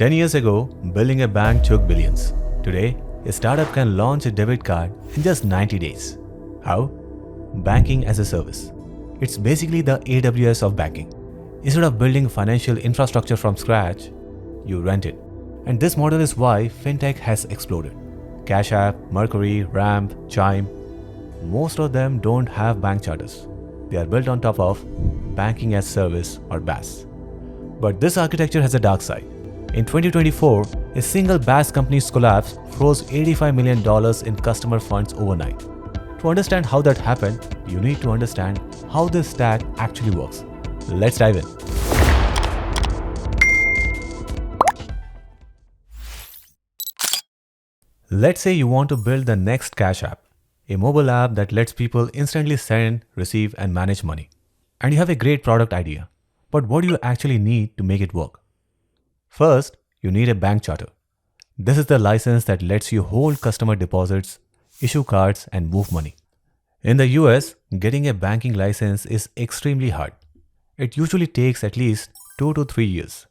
10 years ago, building a bank took billions. Today, a startup can launch a debit card in just 90 days. How? Banking as a service. It's basically the AWS of banking. Instead of building financial infrastructure from scratch, you rent it. And this model is why Fintech has exploded. Cash App, Mercury, Ramp, Chime, most of them don't have bank charters. They are built on top of banking as service or BaaS. But this architecture has a dark side. In 2024, a single BaaS company's collapse froze $85 million in customer funds overnight. To understand how that happened, you need to understand how this stack actually works. Let's dive in. Let's say you want to build the next Cash App, a mobile app that lets people instantly send, receive, and manage money. And you have a great product idea. But what do you actually need to make it work? First, you need a bank charter. This is the license that lets you hold customer deposits, issue cards, and move money. In the US, getting a banking license is extremely hard. It usually takes at least 2 to 3 years.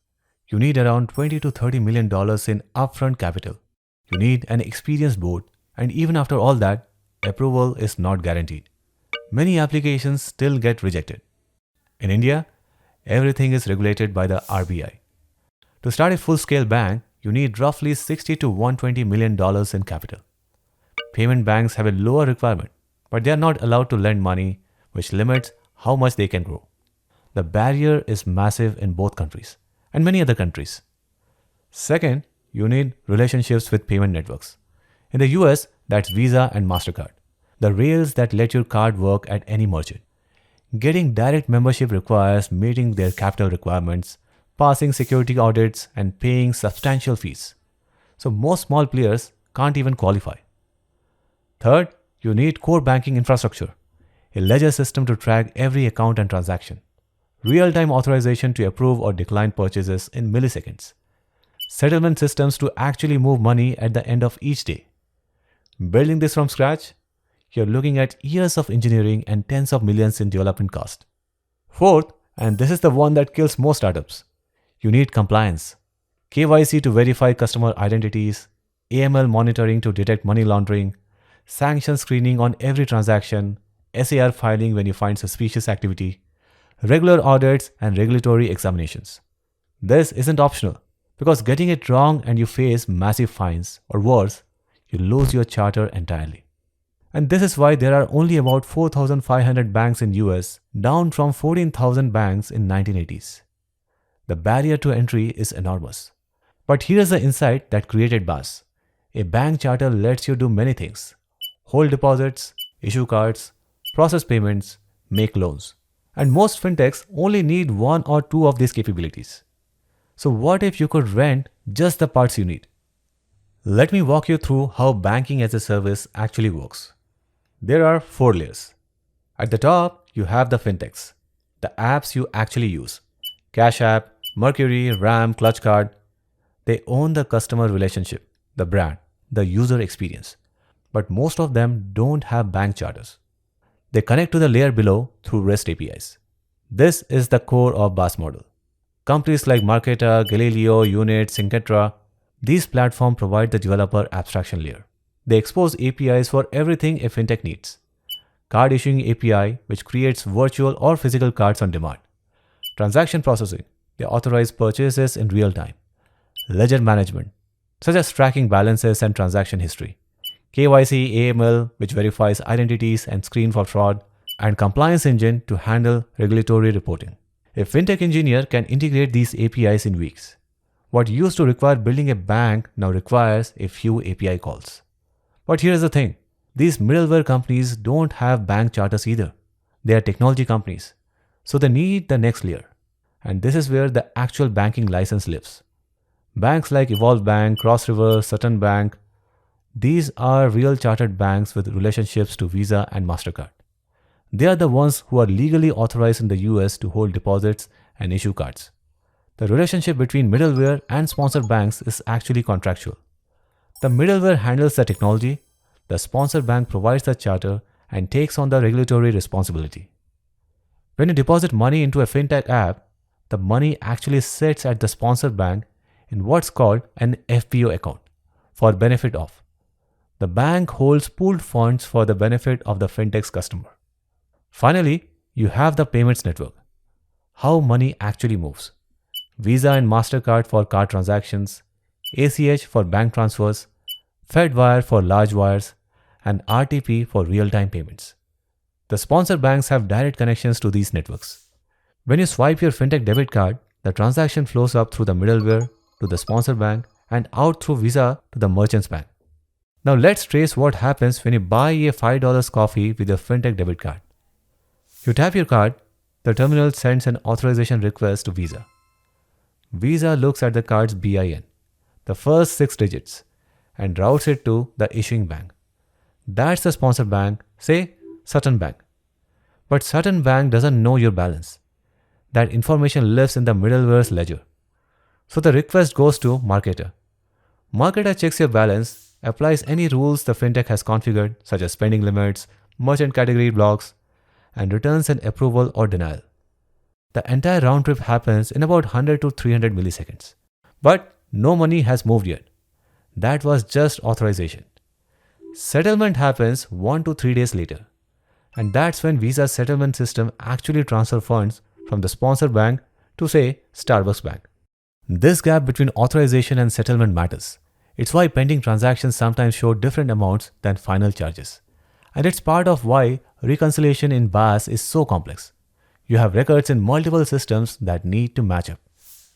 You need around $20 to $30 million in upfront capital. You need an experienced board, and even after all that, approval is not guaranteed. Many applications still get rejected. In India, everything is regulated by the RBI. To start a full-scale bank, you need roughly $60 to $120 million in capital. Payment banks have a lower requirement, but they are not allowed to lend money, which limits how much they can grow. The barrier is massive in both countries and many other countries. Second, you need relationships with payment networks. In the US, that's Visa and MasterCard, the rails that let your card work at any merchant. Getting direct membership requires meeting their capital requirements, passing security audits, and paying substantial fees. So most small players can't even qualify. Third, you need core banking infrastructure, a ledger system to track every account and transaction, real-time authorization to approve or decline purchases in milliseconds, settlement systems to actually move money at the end of each day. Building this from scratch, you're looking at years of engineering and tens of millions in development cost. Fourth, and this is the one that kills most startups, you need compliance. KYC to verify customer identities, AML monitoring to detect money laundering, sanction screening on every transaction, SAR filing when you find suspicious activity, regular audits and regulatory examinations. This isn't optional, because getting it wrong and you face massive fines, or worse, you lose your charter entirely. And this is why there are only about 4,500 banks in US, down from 14,000 banks in 1980s. The barrier to entry is enormous. But here's the insight that created BaaS. A bank charter lets you do many things: hold deposits, issue cards, process payments, make loans. And most fintechs only need 1 or 2 of these capabilities. So what if you could rent just the parts you need? Let me walk you through how banking as a service actually works. There are 4 layers. At the top, you have the fintechs, the apps you actually use. Cash App, Mercury, Ramp, Clutch Card. They own the customer relationship, the brand, the user experience. But most of them don't have bank charters. They connect to the layer below through REST APIs. This is the core of BaaS model. Companies like Marqeta, Galileo, Unit, Syncetra, these platforms provide the developer abstraction layer. They expose APIs for everything a fintech needs. Card issuing API, which creates virtual or physical cards on demand. Transaction processing, they authorize purchases in real time. Ledger management, such as tracking balances and transaction history. KYC, AML, which verifies identities and screen for fraud. And compliance engine to handle regulatory reporting. A fintech engineer can integrate these APIs in weeks. What used to require building a bank now requires a few API calls. But here's the thing, these middleware companies don't have bank charters either. They are technology companies, so they need the next layer. And this is where the actual banking license lives. Banks like Evolve Bank, Cross River, Sutton Bank, these are real chartered banks with relationships to Visa and MasterCard. They are the ones who are legally authorized in the US to hold deposits and issue cards. The relationship between middleware and sponsor banks is actually contractual. The middleware handles the technology, the sponsor bank provides the charter and takes on the regulatory responsibility. When you deposit money into a fintech app, the money actually sits at the sponsor bank in what's called an FPO account for benefit of. The bank holds pooled funds for the benefit of the fintech's customer. Finally, you have the payments network. How money actually moves. Visa and MasterCard for card transactions, ACH for bank transfers, FedWire for large wires, and RTP for real-time payments. The sponsor banks have direct connections to these networks. When you swipe your fintech debit card, the transaction flows up through the middleware to the sponsor bank and out through Visa to the merchant's bank. Now let's trace what happens when you buy a $5 coffee with your fintech debit card. You tap your card, the terminal sends an authorization request to Visa. Visa looks at the card's BIN, the first 6 digits, and routes it to the issuing bank. That's the sponsor bank, say Sutton Bank. But Sutton Bank doesn't know your balance. That information lives in the middleware's ledger. So the request goes to Marketer. Marketer checks your balance, applies any rules the fintech has configured, such as spending limits, merchant category blocks, and returns an approval or denial. The entire round trip happens in about 100 to 300 milliseconds. But no money has moved yet. That was just authorization. Settlement happens 1 to 3 days later. And that's when Visa's settlement system actually transfers funds from the sponsor bank to, say, Starbucks Bank. This gap between authorization and settlement matters. It's why pending transactions sometimes show different amounts than final charges. And it's part of why reconciliation in BaaS is so complex. You have records in multiple systems that need to match up.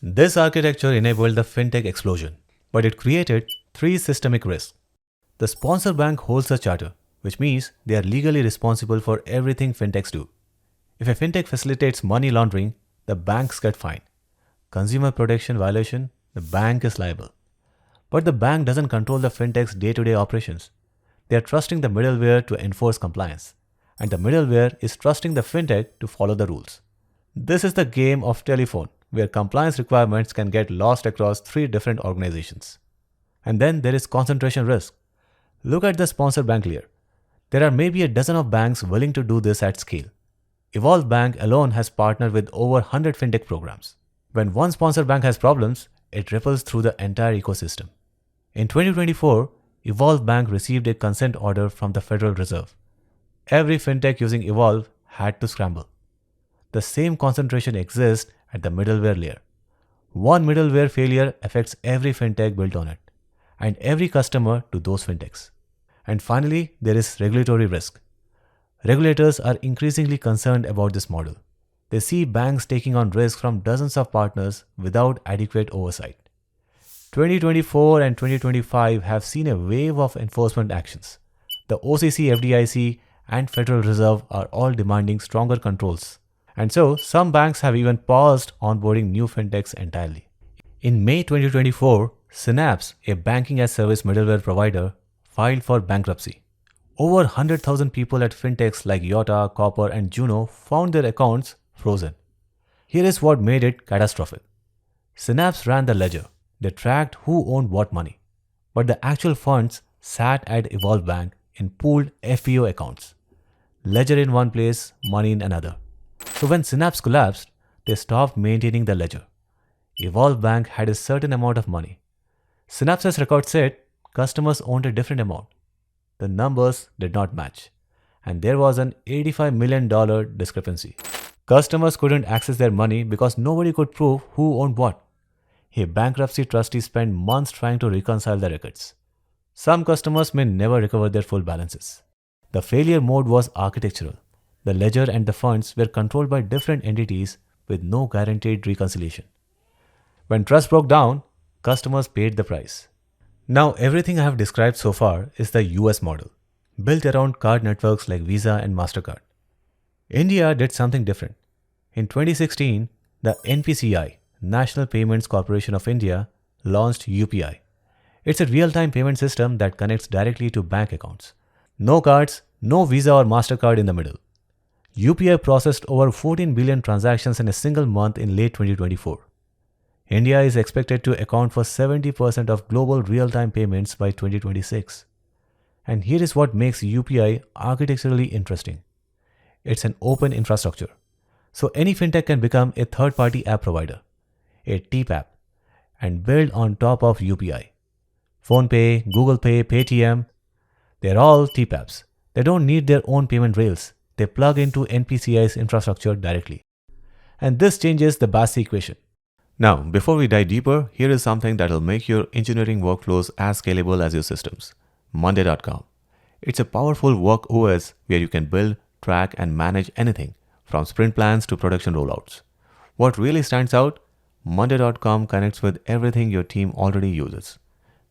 This architecture enabled the fintech explosion, but it created 3 systemic risks. The sponsor bank holds the charter, which means they are legally responsible for everything fintechs do. If a fintech facilitates money laundering, the banks get fined. Consumer protection violation, the bank is liable. But the bank doesn't control the fintech's day-to-day operations. They are trusting the middleware to enforce compliance, and the middleware is trusting the fintech to follow the rules. This is the game of telephone, where compliance requirements can get lost across 3 different organizations. And then there is concentration risk. Look at the sponsor bank layer. There are maybe a dozen of banks willing to do this at scale. Evolve Bank alone has partnered with over 100 fintech programs. When one sponsor bank has problems, it ripples through the entire ecosystem. In 2024, Evolve Bank received a consent order from the Federal Reserve. Every fintech using Evolve had to scramble. The same concentration exists at the middleware layer. One middleware failure affects every fintech built on it, and every customer to those fintechs. And finally, there is regulatory risk. Regulators are increasingly concerned about this model. They see banks taking on risk from dozens of partners without adequate oversight. 2024 and 2025 have seen a wave of enforcement actions. The OCC, FDIC, and Federal Reserve are all demanding stronger controls. And so, some banks have even paused onboarding new fintechs entirely. In May 2024, Synapse, a banking-as-service middleware provider, filed for bankruptcy. Over 100,000 people at fintechs like Yota, Copper, and Juno found their accounts frozen. Here is what made it catastrophic. Synapse ran the ledger. They tracked who owned what money. But the actual funds sat at Evolve Bank in pooled FPO accounts. Ledger in one place, money in another. So when Synapse collapsed, they stopped maintaining the ledger. Evolve Bank had a certain amount of money. Synapse's record said customers owned a different amount. The numbers did not match, and there was an $85 million discrepancy. Customers couldn't access their money because nobody could prove who owned what. A bankruptcy trustee spent months trying to reconcile the records. Some customers may never recover their full balances. The failure mode was architectural. The ledger and the funds were controlled by different entities with no guaranteed reconciliation. When trust broke down, customers paid the price. Now, everything I have described so far is the US model, built around card networks like Visa and MasterCard. India did something different. In 2016, the NPCI, National Payments Corporation of India, launched UPI. It's a real-time payment system that connects directly to bank accounts. No cards, no Visa or MasterCard in the middle. UPI processed over 14 billion transactions in a single month in late 2024. India is expected to account for 70% of global real-time payments by 2026. And here is what makes UPI architecturally interesting. It's an open infrastructure. So any fintech can become a third-party app provider, a TPAP. and built on top of UPI. PhonePe, Google Pay, Paytm, they're all TPAPs. They don't need their own payment rails. They plug into NPCI's infrastructure directly. And this changes the BaaS equation. Now, before we dive deeper, here is something that will make your engineering workflows as scalable as your systems. Monday.com. It's a powerful work OS where you can build, track, and manage anything from sprint plans to production rollouts. What really stands out? Monday.com connects with everything your team already uses.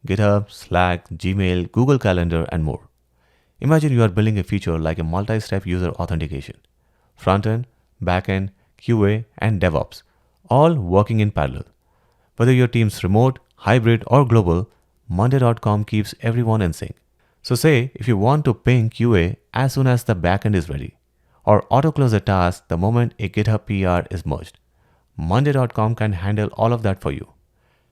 GitHub, Slack, Gmail, Google Calendar, and more. Imagine you are building a feature like a multi-step user authentication. Front-end, back-end, QA, and DevOps, all working in parallel. Whether your team's remote, hybrid, or global, Monday.com keeps everyone in sync. So say if you want to ping QA as soon as the backend is ready, or auto-close a task the moment a GitHub PR is merged, Monday.com can handle all of that for you.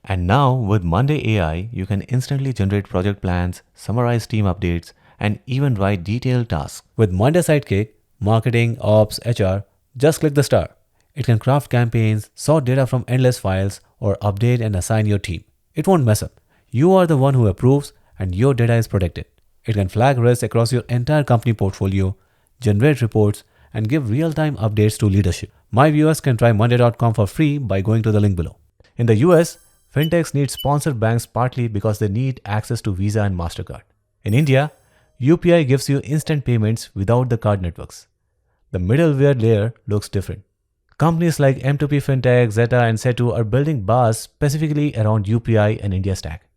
And now with Monday AI, you can instantly generate project plans, summarize team updates, and even write detailed tasks. With Monday Sidekick, marketing, ops, HR, just click the star. It can craft campaigns, sort data from endless files, or update and assign your team. It won't mess up. You are the one who approves, and your data is protected. It can flag risks across your entire company portfolio, generate reports, and give real-time updates to leadership. My viewers can try Monday.com for free by going to the link below. In the US, fintechs need sponsored banks partly because they need access to Visa and MasterCard. In India, UPI gives you instant payments without the card networks. The middleware layer looks different. Companies like M2P Fintech, Zeta, and Setu are building BaaS specifically around UPI and India Stack.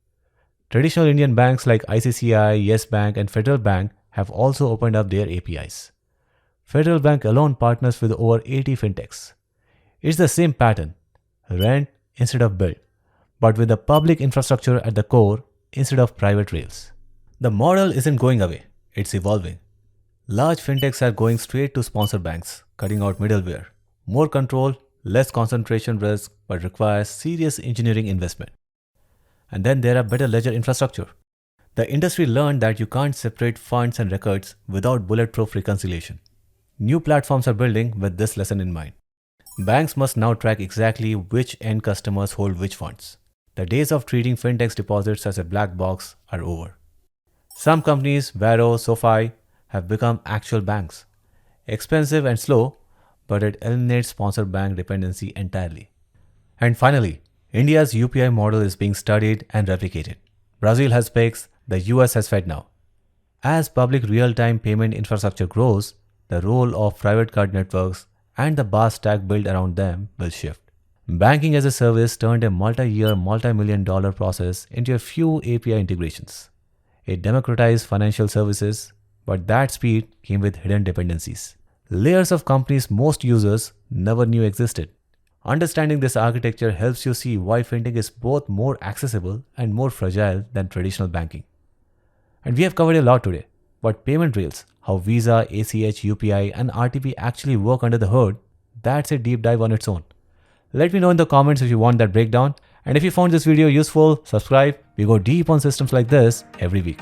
Traditional Indian banks like ICICI, Yes Bank, and Federal Bank have also opened up their APIs. Federal Bank alone partners with over 80 fintechs. It's the same pattern, rent instead of build, but with the public infrastructure at the core instead of private rails. The model isn't going away, it's evolving. Large fintechs are going straight to sponsor banks, cutting out middleware. More control, less concentration risk, but requires serious engineering investment. And then there are better ledger infrastructure. The industry learned that you can't separate funds and records without bulletproof reconciliation. New platforms are building with this lesson in mind. Banks must now track exactly which end customers hold which funds. The days of treating fintechs deposits as a black box are over. Some companies, Varo, SoFi, have become actual banks. Expensive and slow, but it eliminates sponsor bank dependency entirely. And finally, India's UPI model is being studied and replicated. Brazil has PIX, the US has FedNow. As public real-time payment infrastructure grows, the role of private card networks and the BaaS stack built around them will shift. Banking as a service turned a multi-year, multi-million-dollar process into a few API integrations. It democratized financial services, but that speed came with hidden dependencies. Layers of companies most users never knew existed. Understanding this architecture helps you see why fintech is both more accessible and more fragile than traditional banking. And we have covered a lot today, but payment rails, how Visa, ACH, UPI, and RTP actually work under the hood, that's a deep dive on its own. Let me know in the comments if you want that breakdown. And if you found this video useful, subscribe. We go deep on systems like this every week.